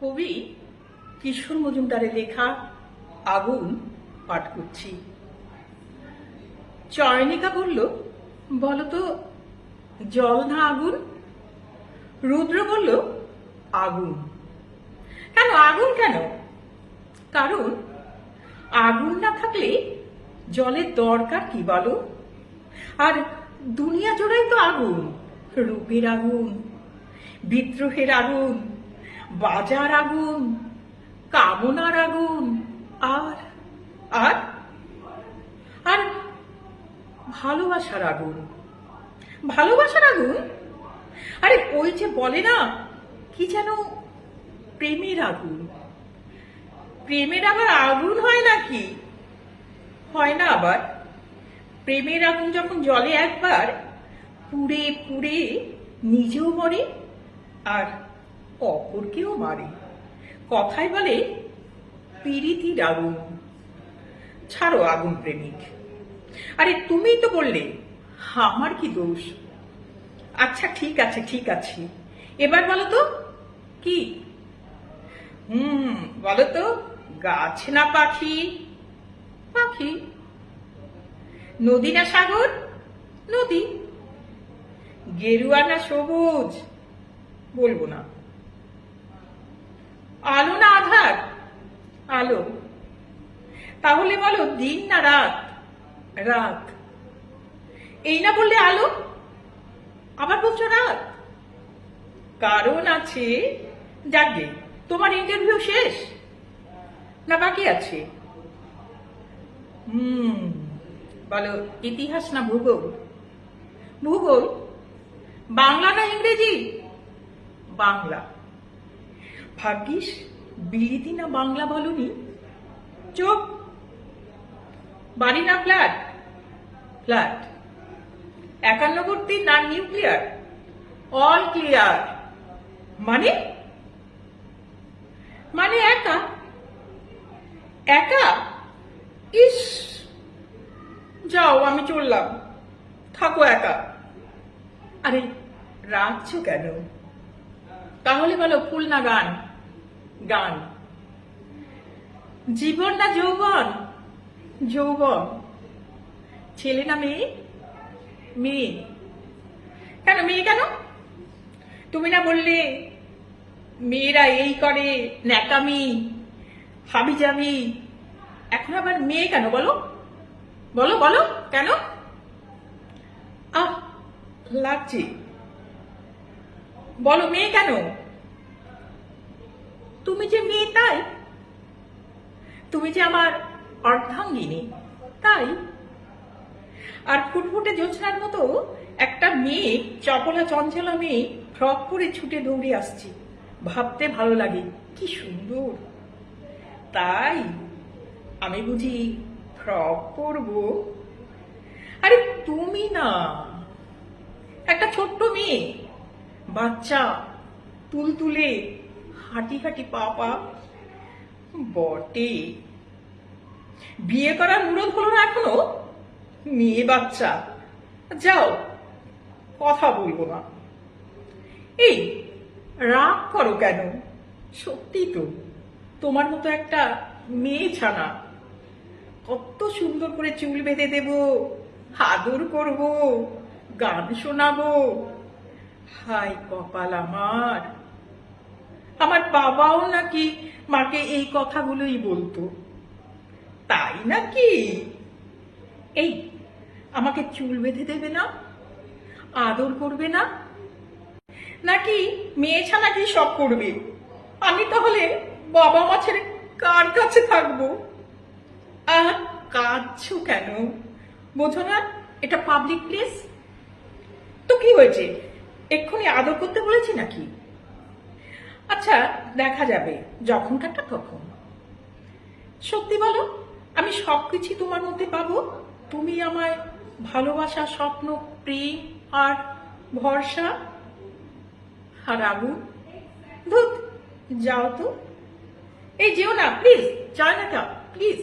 কবি কিশোর মজুমদারের লেখা আগুন পাঠ করছি। চয়নিকা বলল, বলতো জল না আগুন? রুদ্র বলল, আগুন। কেন আগুন কেন? কারণ আগুন না থাকলে জলের দরকার কি বলো? আর দুনিয়া জোড়াই তো আগুন, রূপের আগুন, বিদ্রোহের আগুন, বাজার আগুন, কামনার আগুন, আর আর আর ভালোবাসার আগুন। ভালোবাসার আগুন? আরে ওই যে বলে না, কি যেন প্রেমের আগুন। প্রেমের আবার আগুন হয় নাকি? হয় না আবার। প্রেমের আগুন যখন জ্বলে একবার, পুড়ে পুড়ে নিজেও মরে আর অপরকেও মারে। কথায় বলে পীড়িতির আগুন। ছাড়ো আগুন প্রেমিক। আরে তুমিই তো বললে, আমার কি দোষ? আচ্ছা ঠিক আছে ঠিক আছে, এবার বলো তো কি? বলো তো, গাছ না পাখি? পাখি। নদী না সাগর? নদী। গেরুয়া না সবুজ? বলবো না। আলো না আধার? আলো। তাহলে বলো দিন না রাত? রাত। এই না বললে আলো, আবার বলছো রাত? কারণ আছে। যাকে তোমার ইন্টারভিউ শেষ না বাকি আছে? বলো ইতিহাস না ভূগোল? ভূগোল। বাংলা না ইংরেজি? বাংলা। ভাগ্যিস বিলিতি না বাংলা বলনি। চোখ। বাড়ি না ফ্ল্যাট? ফ্ল্যাট। একান্নবর্তী না নিউক্লিয়ার? All clear. মানে? মানে একা? একা? ইস, যাও আমি চললাম, থাকো একা। আরে রাখছো কেন? তাহলে বলো ফুল না গান? গান। জীবন না যৌবন? যৌবন। ছেলে না মেয়ে? মেয়ে। কেন মেয়ে কেন? তুমি না বললে মেয়েরা এই করে, ন্যাকামি, হাবিজাবি। এখন আবার মেয়ে কেন বলো? বলো বলো কেন? আহ, লাগছে। বলো মেয়ে কেন? তুমি যে মেয়ে তাই। তুমি যে আমার অর্ধাঙ্গিনী তাই। আর ফুটফুটে জোছনার মতো একটা মেয়ে, চপলা চঞ্চলা মেয়ে, ফ্রক পরে ছুটে দৌড়ে আসছে। ভাবতে ভালো লাগে, কি সুন্দর। তাই আমি বুঝি ফ্রক পরবো? আরে তুমি না, একটা ছোট্ট মেয়ে, বাচ্চা, তুলতুলে, হাঁটি হাঁটি পা পা। বটে, বিয়ে করার মুরদ হলো না এখনো? মেয়ে বাচ্চা। যাও, কথা বলবো না। এই রাগ করো কেন? সত্যি তো তোমার মতো একটা মেয়ে ছানা। কত সুন্দর করে চুল বেঁধে দেব, আদর করব, গান শোনাবো। হায় কপাল আমার। আমার বাবাও নাকি মাকে এই কথাগুলোই বলতো। তাই নাকি? এই আমাকে চুল বেঁধে দেবে না? আদর করবে না? নাকি মেয়ে ছানা কি সব করবে? আমি তাহলে বাবা মা ছেড়ে কার কাছে থাকবো? আর কাঁদছো কেন? বোঝো না এটা পাবলিক প্লেস? তো কি হয়েছে, এক্ষুনি আদর করতে বলেছি নাকি? আচ্ছা দেখা যাবে, যখনকারটা তখন। সত্যি বলো, আমি সবকিছু তোমার মধ্যে পাবো? তুমি আমায় ভালোবাসা, স্বপ্ন, প্রেম আর ভরসা আর আগুন। ধুত, যাও তো। এই যেও না প্লিজ, যায় না প্লিজ।